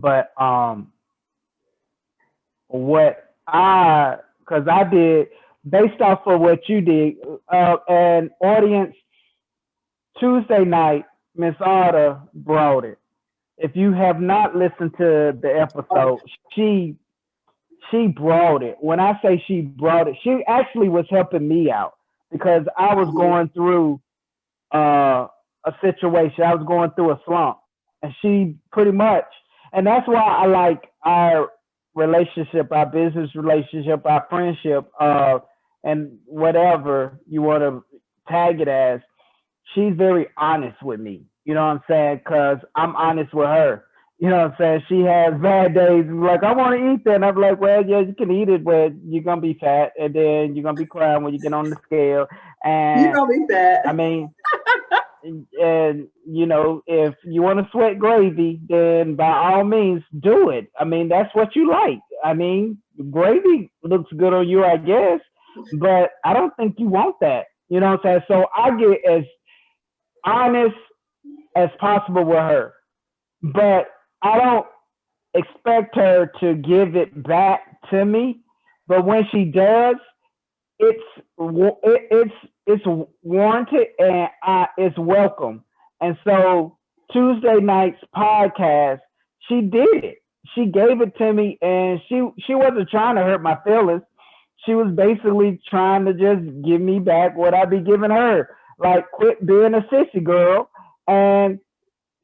But what I, because I did based off of what you did, an audience Tuesday night, Miss Arda brought it. If you have not listened to the Oh, episode, she brought it. When I say she brought it, she actually was helping me out because I was mhm. going through a situation. I was going through a slump, and she pretty much, and that's why I like our relationship, our business relationship, our friendship, and whatever you want to tag it as. She's very honest with me. You know what I'm saying? Because I'm honest with her. You know what I'm saying? She has bad days. Like, I want to eat that. And I'm like, well, yeah, you can eat it, but you're going to be fat. And then you're going to be crying when you get on the scale. You And gonna be I fat. mean, and you know, if you want to sweat gravy, then by all means do it. I mean, that's what you like. I mean, gravy looks good on you, I guess, but I don't think you want that. You know what I'm saying? So I get as honest as possible with her, but I don't expect her to give it back to me. But when she does, it's it's warranted and it's welcome. And so Tuesday night's podcast, she did it. She gave it to me, and she wasn't trying to hurt my feelings. She was basically trying to just give me back what I be giving her. Like, quit being a sissy girl, and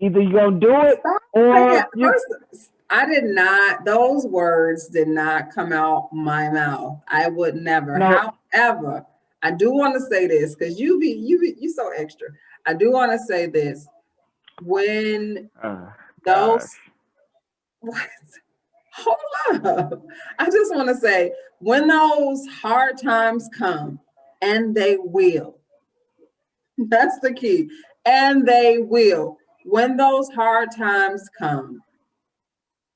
either you're gonna do it Stop saying or you. first. I did not. Those words did not come out my mouth. I would never. No. However, I do want to say this because you so extra. I do want to say this when Oh those gosh. what? Hold up. I just want to say when those hard times come, and they will. That's the key. And they will. When those hard times come,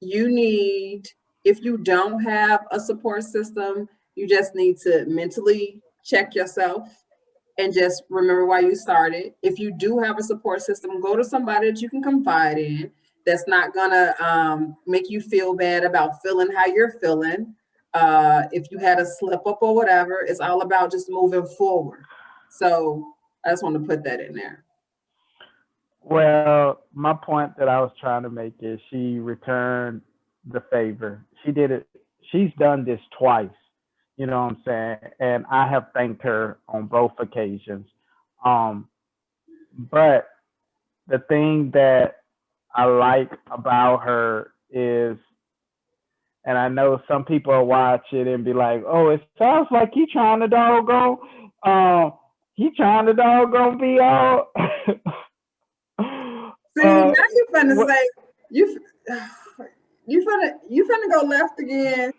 you need, if you don't have a support system, you just need to mentally check yourself and just remember why you started. If you do have a support system, go to somebody that you can confide in that's not gonna make you feel bad about feeling how you're feeling. If you had a slip up or whatever, it's all about just moving forward. So I just want to put that in there. Well, my point that I was trying to make is she returned the favor. She did it. She's done this twice. You know what I'm saying? And I have thanked her on both occasions. Um, but the thing that I like about her is, and I know some people will watch it and be like, "Oh, it sounds like he trying to doggone, uh, he trying to doggone be all." See, uh, now you finna what? say you you finna go left again.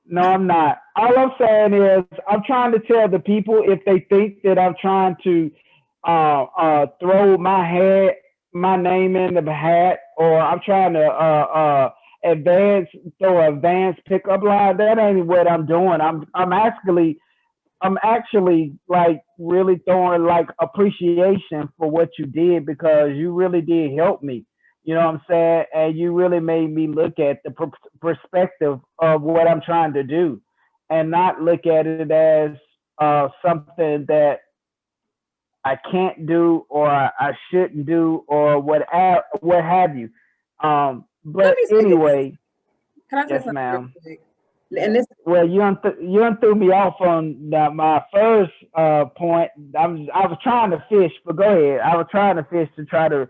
No, I'm not. All I'm saying is I'm trying to tell the people if they think that I'm trying to throw my name in the hat, or I'm trying to advance throw an advanced pickup line. That ain't what I'm doing. I'm actually like really throwing like appreciation for what you did because you really did help me. You know what I'm saying? And you really made me look at the perspective of what I'm trying to do, and not look at it as something that I can't do or I shouldn't do or what have you. Let But me say this. anyway, Can I say yes, something real ma'am. quick? And this, Well, you done threw me off on my first point. I was trying to fish, but go ahead. I was trying to fish to try to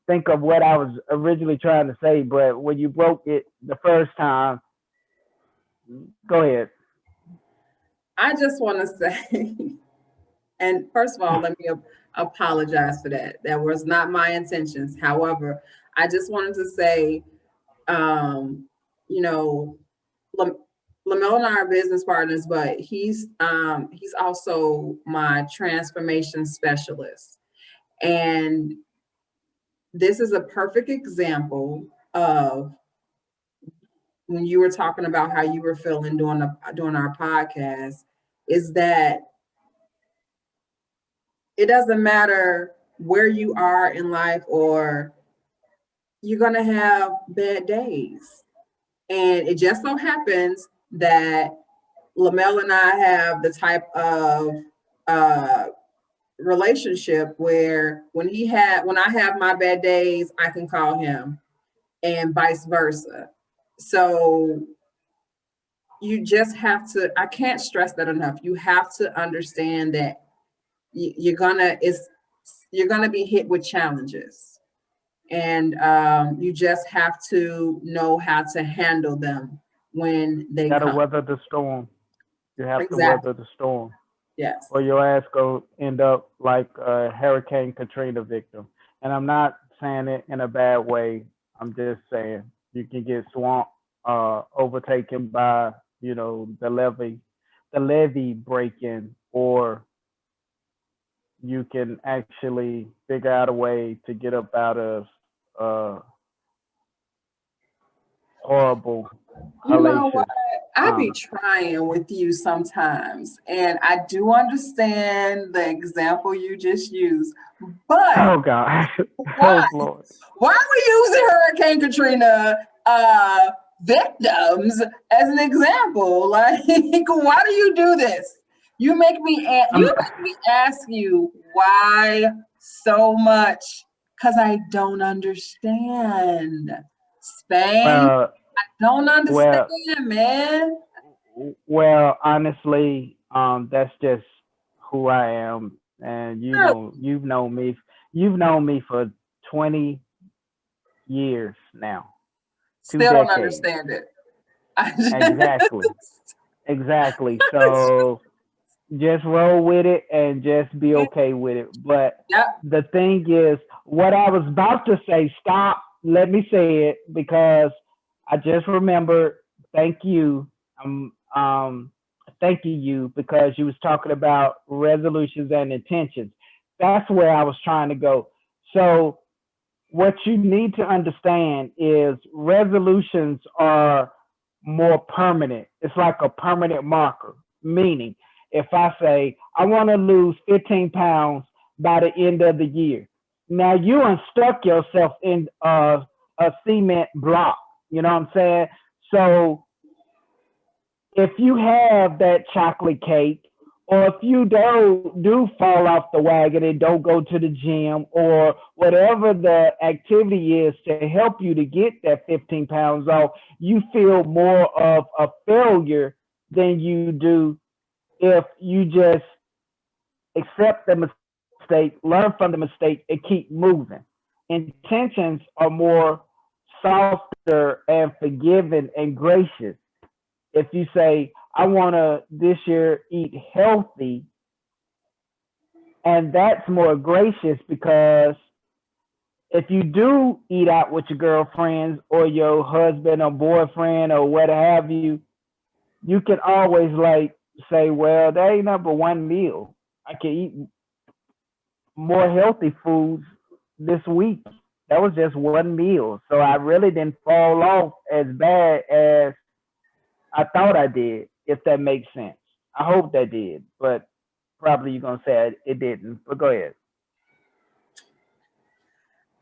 think of what I was originally trying to say, but when you broke it the first time, go ahead. I just want to say, and first of all, let me apologize for that. That was not my intentions. However, I just wanted to say, um, you know, Lam- Lamail and I are business partners, but he's also my transformation specialist. And this is a perfect example of when you were talking about how you were feeling doing our podcast, is that it doesn't matter where you are in life or you're going to have bad days. And it just so happens that Lamail and I have the type of relationship where when I have my bad days, I can call him, and vice versa. So you just have to, I can't stress that enough. You have to understand that you're gonna be hit with challenges, and you just have to know how to handle them when they Gotta come. weather the storm. You have to Exactly. weather the storm, Yes. or your ass go end up like a Hurricane Katrina victim. And I'm not saying it in a bad way. I'm just saying you can get swamped, overtaken by, the levee breaking, or you can actually figure out a way to get up out of uh, horrible, You know what? hellacious I be time. trying with you sometimes, and I do understand the example you just used, but Oh God, why? oh Lord. Why are we using Hurricane Katrina victims as an example? Like, why do you do this? You Um, make me ask you why so much, because I don't understand. Spain, well, don't understand, well, man. well. Honestly, that's just who I am, and you've known me for 20 years now, two Still don't decades. understand it. I just, Exactly, exactly. So just roll with it and just be okay with it. But yep. the thing is, what I was about to say, stop, let me say it because I just remembered. Thank you. Thanking you because you was talking about resolutions and intentions. That's where I was trying to go. So what you need to understand is resolutions are more permanent. It's like a permanent marker, meaning if I say I want to lose 15 pounds by the end of the year, now you unstuck yourself in a cement block. You know what I'm saying? So if you have that chocolate cake, or if you do fall off the wagon and don't go to the gym, or whatever the activity is to help you to get that 15 pounds off, you feel more of a failure than you do if you just accept the mistake, learn from the mistake, and keep moving. Intentions are more softer and forgiving and gracious. If you say, I want to this year eat healthy, and that's more gracious because if you do eat out with your girlfriends or your husband or boyfriend or what have you, you can always like say, well, that ain't number one meal. I can eat more healthy foods this week. That was just one meal. So I really didn't fall off as bad as I thought I did, if that makes sense. I hope that did, but probably you're gonna say it didn't. But go ahead.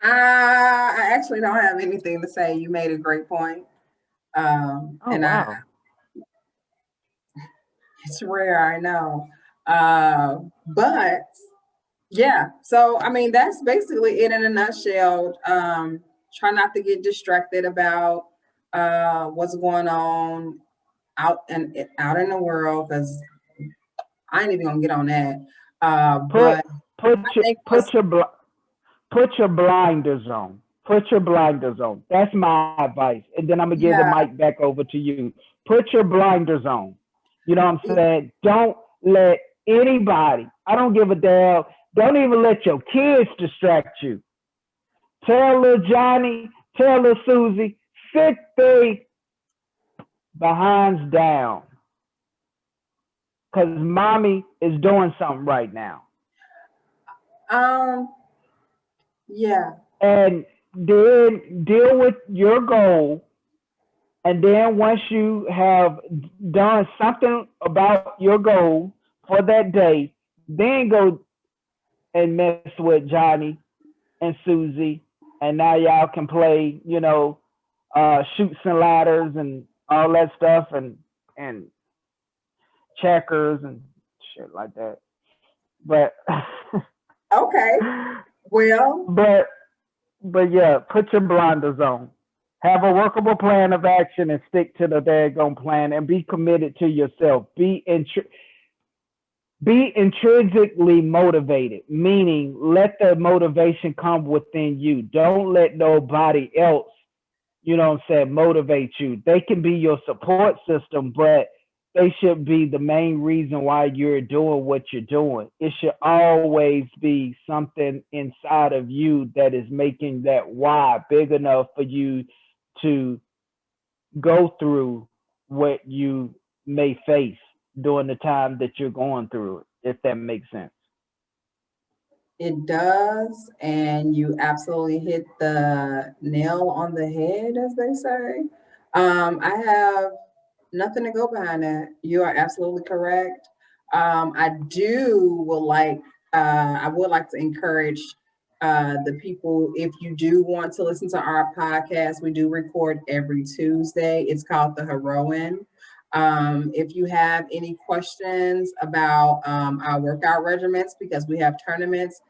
I actually don't have anything to say. You made a great point. Oh And wow. it's rare, I know. But yeah, so I mean, that's basically it in a nutshell. Try not to get distracted about what's going on out in the world, because I ain't even gonna get on that. Put But put I your think put what's your put your blinders on. Put your blinders on. That's my advice. And then I'm gonna give the yeah, mic back over to you. Put your blinders on. You know what I'm saying? Don't let anybody. I don't give a damn. Don't even let your kids distract you. Tell little Johnny, tell little Susie, sit they behinds down. Cause mommy is doing something right now. um yeah. And then deal with your goal. And then once you have done something about your goal for that day, then go and mess with Johnny and Susie and now y'all can play, you know, shoots and ladders and all that stuff, and checkers and shit like that. But Okay. Well, but yeah, put your blinders on. Have a workable plan of action and stick to the daggone plan and be committed to yourself. Be intrinsically motivated, meaning let the motivation come within you. Don't let nobody else, you know what I'm saying, motivate you. They can be your support system, but they should be the main reason why you're doing what you're doing. It should always be something inside of you that is making that why big enough for you to go through what you may face during the time that you're going through it, if that makes sense. it does, and you absolutely hit the nail on the head, as they say. I have nothing to go behind that. You are absolutely correct. I do would like I would like to encourage the people, if you do want to listen to our podcast, we do record every Tuesday. It's called the Heroine. If you have any questions about our workout regimens, because we have tournaments,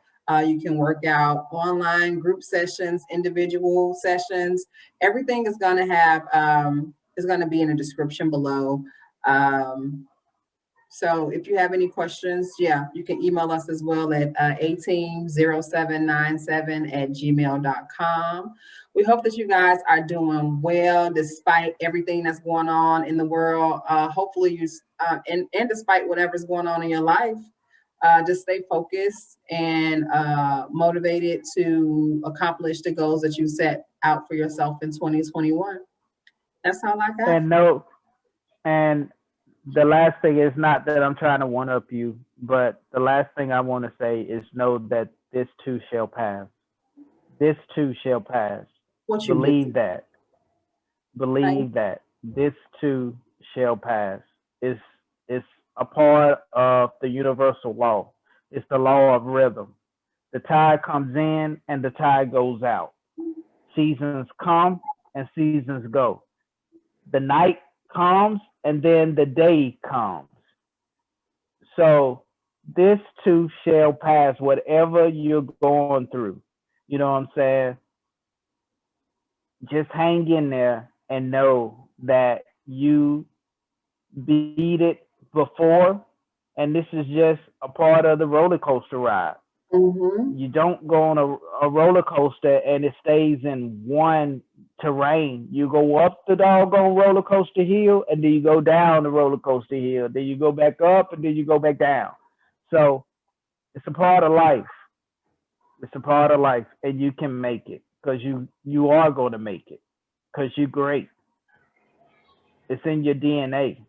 you can work out online, group sessions, individual sessions. Everything is going to have is going to be in the description below. So if you have any questions, yeah, you can email us as well at ateam0797@gmail.com. We hope that you guys are doing well despite everything that's going on in the world. Hopefully you, and despite whatever's going on in your life, just stay focused and motivated to accomplish the goals that you set out for yourself in 2021. That's all I got. And no, and the last thing is not that I'm trying to one up you, but the last thing I want to say is know that this too shall pass. This too shall pass. What you Believe get? that. Right? Believe that. This too shall pass. It's a part of the universal law. It's the law of rhythm. The tide comes in and the tide goes out. Seasons come and seasons go. The night comes and then the day comes. So this too shall pass, whatever you're going through. You know what I'm saying? Just hang in there and know that you beat it before, and this is just a part of the roller coaster ride. Mm-hmm. You don't go on a roller coaster and it stays in one terrain. You go up the doggone roller coaster hill and then you go down the roller coaster hill. Then you go back up and then you go back down. So it's a part of life. It's a part of life, and you can make it because you are going to make it because you're great. It's in your DNA.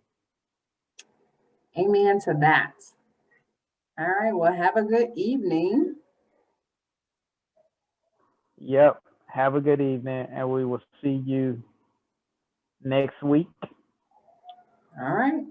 Amen to that. All right. Well, have a good evening. Yep. Have a good evening, and we will see you next week. All right.